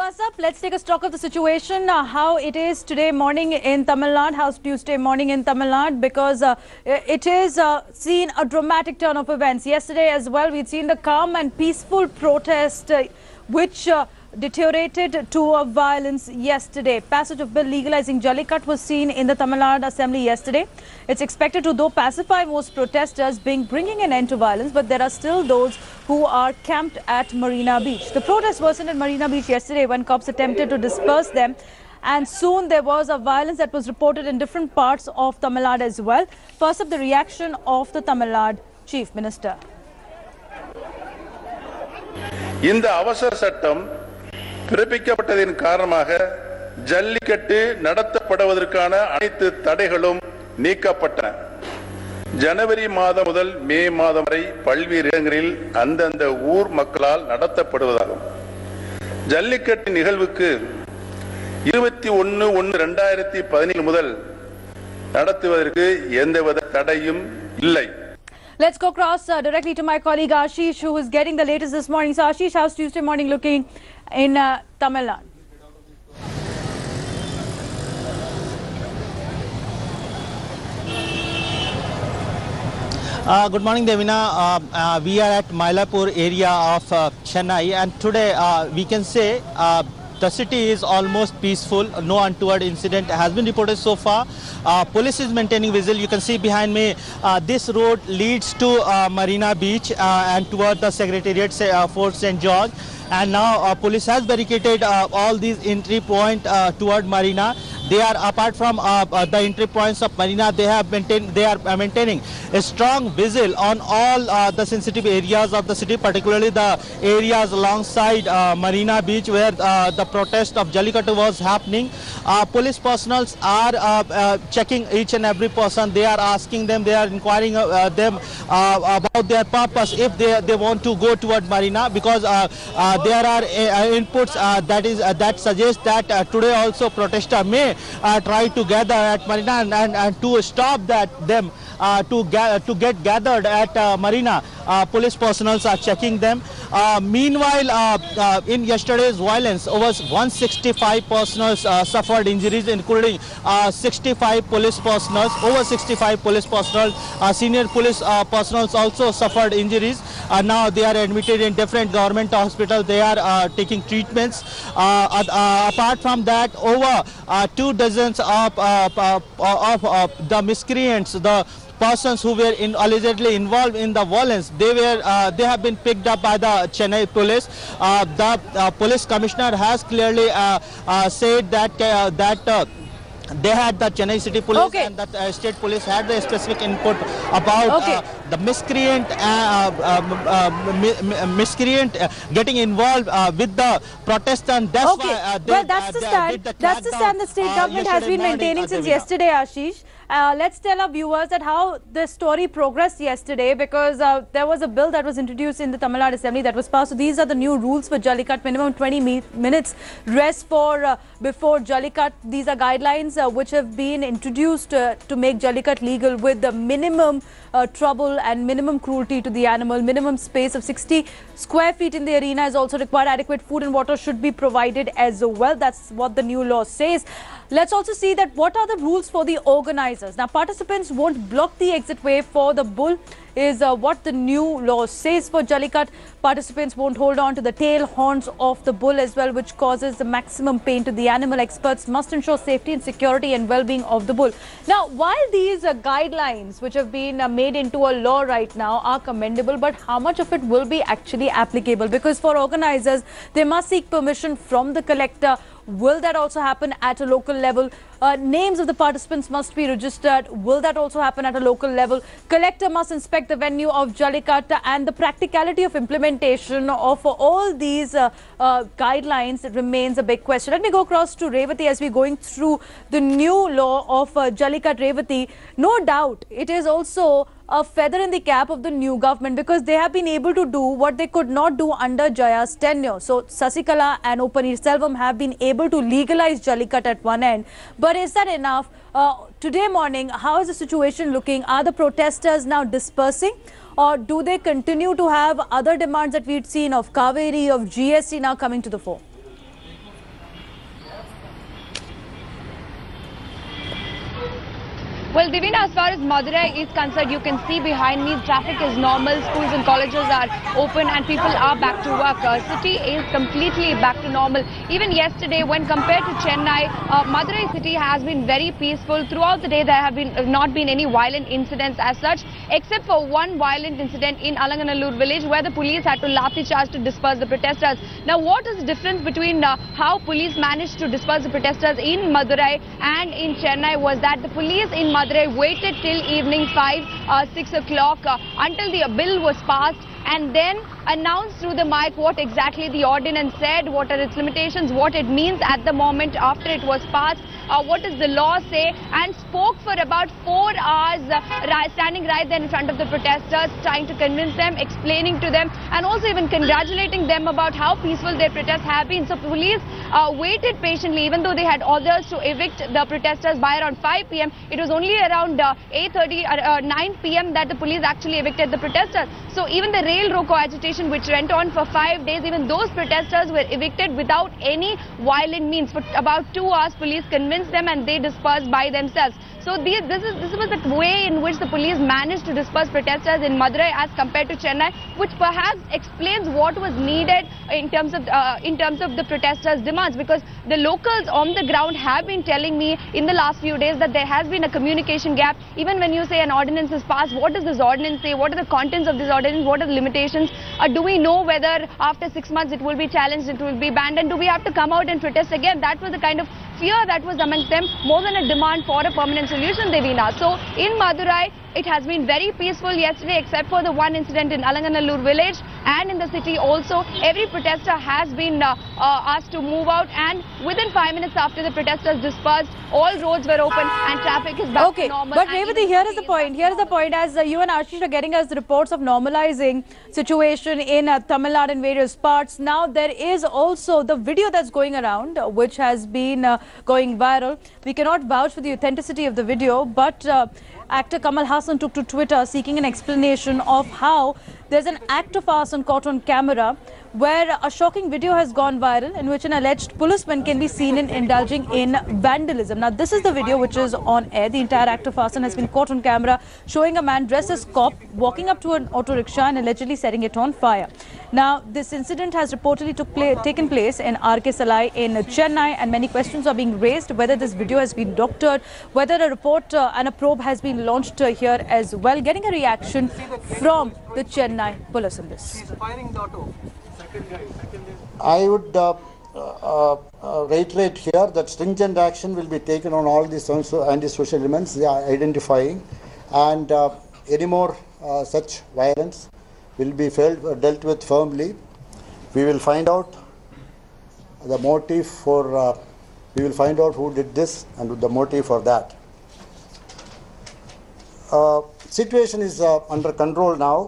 What's up? Let's take a stock of the situation, how it is today morning in Tamil Nadu, how's Tuesday morning in Tamil Nadu, because it is seen a dramatic turn of events. Yesterday as well, we'd seen the calm and peaceful protest, which deteriorated to a violence yesterday. Passage of bill legalizing Jallikattu was seen in the Tamil Nadu Assembly yesterday. It's expected to, though, pacify most protesters, bringing an end to violence, but there are still those who are camped at Marina Beach. The protest worsened at Marina Beach yesterday when cops attempted to disperse them, and soon there was a violence that was reported in different parts of Tamil Nadu as well. First up, the reaction of the Tamil Nadu Chief Minister. இந்த அவசர சட்டம் பிறப்பிக்கப்பட்டதின் காரணமாக ஜல்லிக்கட்டு நடத்தப்படுவதற்கான அனைத்து தடைகளும் நீக்கப்பட்டன. ஜனவரி மாதம் முதல் மே மாதம் வரை பல்வேறு இடங்களில் அந்தந்த ஊர் மக்களால் நடத்தப்படுவதாகும். ஜல்லிக்கட்டு நிகழ்வுக்கு 21/1/2017 முதல் நடத்துவதற்கு எந்தவித தடையும் இல்லை. Let's go across directly to my colleague Ashish, who is getting the latest this morning. So Ashish, how's Tuesday morning looking in Tamil Nadu? Good morning, Devina. We are at Mylapore area of Chennai, and today we can say the city is almost peaceful. No untoward incident has been reported so far. Police is maintaining vigil. You can see behind me, this road leads to Marina Beach and toward the Secretariat, Fort St. George. And now police has barricaded all these entry point toward Marina. They are, apart from the entry points of Marina, they are maintaining a strong vigil on all the sensitive areas of the city, particularly the areas alongside Marina Beach, where the protest of Jallikattu was happening. Police personnel are checking each and every person. They are asking them, they are inquiring them about their purpose, if they want to go toward Marina, because there are inputs that suggest that today also protesters may try to gather at Marina, and to stop them to get gathered at Marina. Police personnel are checking them. Meanwhile, in yesterday's violence, over 165 personnel suffered injuries, including 65 police personnel. Over 65 police personnel, senior police personnel also suffered injuries. Now they are admitted in different government hospitals. They are taking treatments. Apart from that, over 2 dozens of the miscreants, the persons who were allegedly involved in the violence, they have been picked up by the Chennai police. The police commissioner has clearly said that they had, the Chennai city police and the state police had the specific input about the miscreant getting involved with the protest, and that's why that's the stand the state government has been maintaining since yesterday, Ashish. Let's tell our viewers that how the story progressed yesterday, because there was a bill that was introduced in the Tamil Nadu Assembly that was passed. So these are the new rules for Jallikattu: minimum 20 minutes rest for before Jallikattu. These are guidelines which have been introduced to make Jallikattu legal, with the minimum trouble and minimum cruelty to the animal. Minimum space of 60 square feet in the arena is also required. Adequate food and water should be provided as well. That's what the new law says. Let's also see that what are the rules for the organizers. Now, participants won't block the exit way for the bull, is what the new law says for Jallikattu. Participants won't hold on to the tail horns of the bull as well, which causes the maximum pain to the animal. Experts must ensure safety and security and well-being of the bull. Now, while these guidelines, which have been made into a law right now, are commendable, but how much of it will be actually applicable? Because for organizers, they must seek permission from the collector. Will that also happen at a local level? Names of the participants must be registered. Will that also happen at a local level? Collector must inspect the venue of Jallikattu, and the practicality of implementation of all these guidelines remains a big question. Let me go across to Revati as we're going through the new law of Jallikattu. Revati, no doubt it is also a feather in the cap of the new government, because they have been able to do what they could not do under Jaya's tenure. So Sasikala and O. Selvam have been able to legalize Jallikattu at one end. But is that enough? Today morning, how is the situation looking? Are the protesters now dispersing? or do they continue to have other demands that we'd seen of Kaveri, of GST now coming to the fore? Well, Divina, as far as Madurai is concerned, you can see behind me traffic is normal, schools and colleges are open and people are back to work. City is completely back to normal. Even yesterday, when compared to Chennai, Madurai city has been very peaceful. Throughout the day, there have not been any violent incidents as such, except for one violent incident in Alanganallur village where the police had to lathi charge to disperse the protesters. Now, what is the difference between how police managed to disperse the protesters in Madurai and in Chennai was that the police in Madurai waited till evening 6 o'clock until the bill was passed and then announced through the mic what exactly the ordinance said, what are its limitations, what it means at the moment after it was passed, what does the law say, and spoke for about 4 hours standing right there in front of the protesters, trying to convince them, explaining to them and also even congratulating them about how peaceful their protests have been. So police waited patiently even though they had orders to evict the protesters by around 5 p.m. It was only around 8:30 9 p.m. that the police actually evicted the protesters. So even the rail roko agitation which went on for 5 days, even those protesters were evicted without any violent means. For about 2 hours police convinced them and they dispersed by themselves. So this was the way in which the police managed to disperse protesters in Madurai as compared to Chennai, which perhaps explains what was needed in terms of the protesters' demands, because the locals on the ground have been telling me in the last few days that there has been a communication gap. Even when you say an ordinance is passed, what does this ordinance say? What are the contents of this ordinance? What are the limitations? Do we know whether after 6 months it will be challenged, it will be banned, and do we have to come out and protest again? That was the kind of fear that was amongst them, more than a demand for a permanent solution, Devina. So in Madurai, it has been very peaceful yesterday except for the one incident in Alanganallur village, and in the city also every protester has been asked to move out, and within 5 minutes after the protesters dispersed, all roads were open and traffic is back to normal. But Revati, here is the point. Here is the point, as you and Ashish are getting us the reports of normalizing situation in Tamil Nadu and various parts. Now there is also the video that's going around, which has been going viral. We cannot vouch for the authenticity of the video, but actor Kamal Hassan took to Twitter seeking an explanation of how there's an act of arson caught on camera where a shocking video has gone viral in which an alleged policeman can be seen in indulging in vandalism. Now, this is the video which is on air. The entire act of arson has been caught on camera, showing a man dressed as cop walking up to an auto rickshaw and allegedly setting it on fire. Now, this incident has reportedly taken place in RK Salai in Chennai, and many questions are being raised whether this video has been doctored, whether a report and a probe has been launched here as well. Getting a reaction from the Chennai police on this. I would reiterate here that stringent action will be taken on all these anti-social elements they are identifying, and any more such violence will be dealt with firmly. We will find out the motive for, we will find out who did this and the motive for that. Situation is under control now.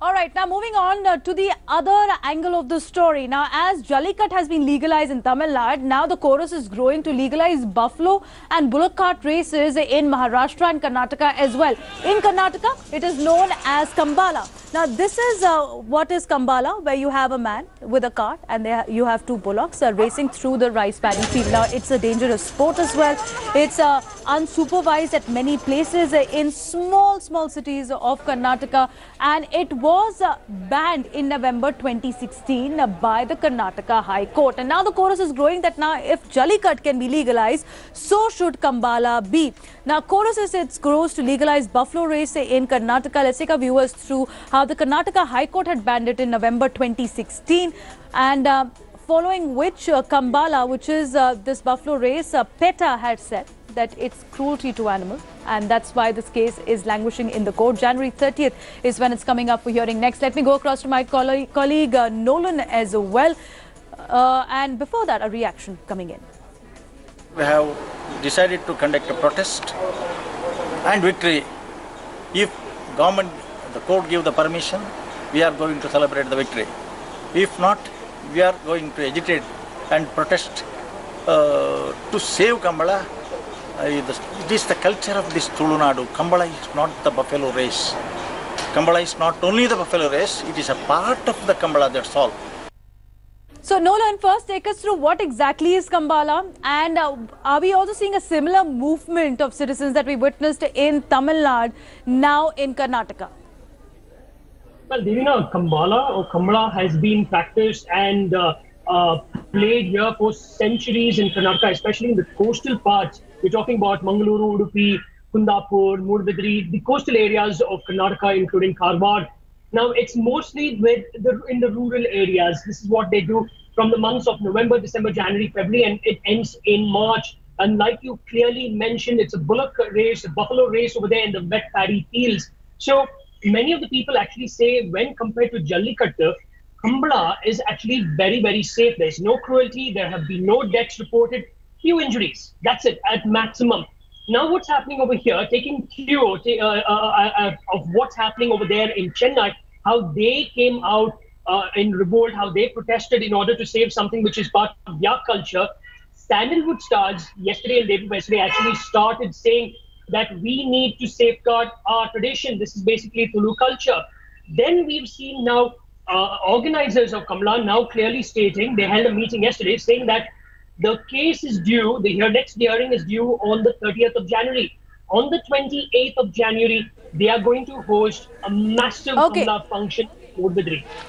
All right, now moving on to the other angle of the story. Now, as Jallikattu has been legalized in Tamil Nadu, now the chorus is growing to legalize buffalo and bullock cart races in Maharashtra and Karnataka as well. In Karnataka, it is known as Kambala. Now, this is what is Kambala, where you have a man with a cart and you have two bullocks racing through the rice paddy field. Now, it's a dangerous sport as well. It's unsupervised at many places in small cities of Karnataka, and it was banned in November 2016 by the Karnataka High Court. And now the chorus is growing that now if Jallikattu can be legalized, so should Kambala be. Now, chorus is it grows to legalize buffalo race in Karnataka. Let's take our viewers through how the Karnataka High Court had banned it in November 2016, and following which Kambala, which is this buffalo race, PETA had said that it's cruelty to animals, and that's why this case is languishing in the court. January 30th is when it's coming up for hearing next. Let me go across to my colleague Nolan as well, and before that a reaction coming in. We have decided to conduct a protest and victory. If government, the court give the permission, we are going to celebrate the victory. If not, we are going to agitate and protest to save Kambala. It is the culture of this Tamil Nadu. Kambala is not the buffalo race. Kambala is not only the buffalo race, it is a part of the Kambala, that's all. So So Nolan, first take us through what exactly is Kambala, and are we also seeing a similar movement of citizens that we witnessed in Tamil Nadu now in Karnataka? Well, Devina, Kambala has been practiced and played here for centuries in Karnataka, especially in the coastal parts. We're talking about Mangaluru, Udupi, Kundapur, Mudbidri, the coastal areas of Karnataka, including Karwar. Now, it's mostly in the rural areas. This is what they do from the months of November, December, January, February, and it ends in March. And like you clearly mentioned, it's a bullock race, a buffalo race over there in the wet paddy fields. So many of the people actually say when compared to Jallikattu, Kambala is actually very, very safe. There's no cruelty. There have been no deaths reported, few injuries. That's it at maximum. Now what's happening over here, taking cue of what's happening over there in Chennai, how they came out in revolt, how they protested in order to save something which is part of their culture. Sandalwood stars yesterday and day before yesterday actually started saying that we need to safeguard our tradition. This is basically Tulu culture. Then we've seen now organizers of Kambala now clearly stating, they held a meeting yesterday saying that the case is due, the next hearing is due on the 30th of January. On the 28th of January, they are going to host a massive Kambala function.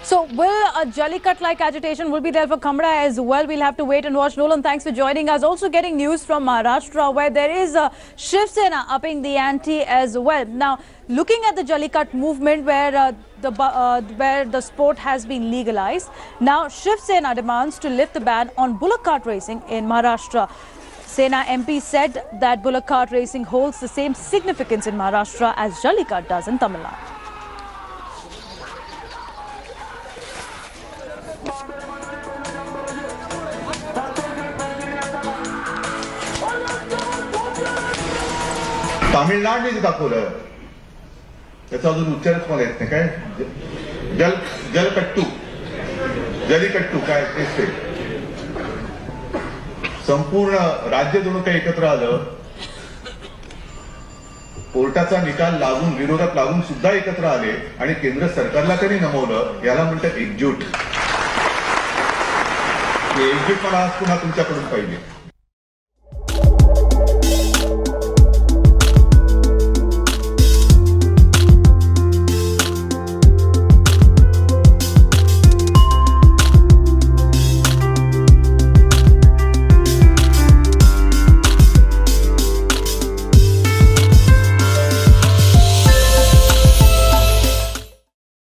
So will a Jallikattu-like agitation will be there for Kambala as well? We'll have to wait and watch. Nolan, thanks for joining us. Also getting news from Maharashtra where there is a Shiv Sena upping the ante as well. Now, looking at the Jallikattu movement where the sport has been legalized, now Shiv Sena demands to lift the ban on bullock cart racing in Maharashtra. Sena MP said that bullock cart racing holds the same significance in Maharashtra as Jallikattu does in Tamil Nadu. तामिळनाडूने दाखवलं त्याचा अजून उच्चारच मला येत नाही काय जलीकट्टू काय ते संपूर्ण राज्य जणू काही एकत्र आलं कोर्टाचा निकाल लागून विरोधात लागून सुद्धा एकत्र आले आणि केंद्र सरकारला त्यांनी नमवलं याला म्हणतात एकजूट आज पुन्हा तुमच्याकडून पाहिजे